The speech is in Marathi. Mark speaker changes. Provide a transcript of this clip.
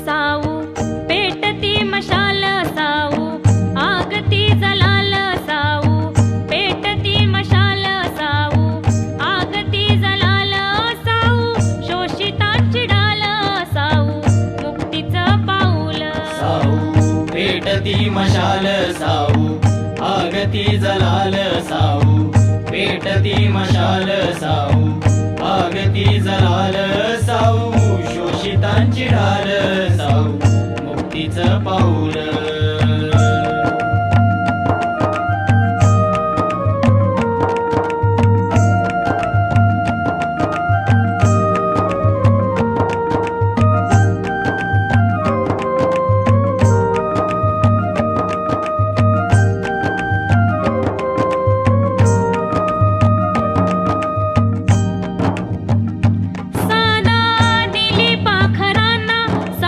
Speaker 1: साऊ पेटती मशाल साऊ आगती जलाल साऊ पेटती मशाल साऊ आगती जलाल साऊ शोषितांची डाल साऊ मुक्तीचं पाऊल
Speaker 2: साऊ पेटती मशाल साऊ आगती जलाल साऊ पेटती मशाल साऊ आगती जलाल साऊ शोषितांची ढाल साऊ मुक्तीचं पाऊल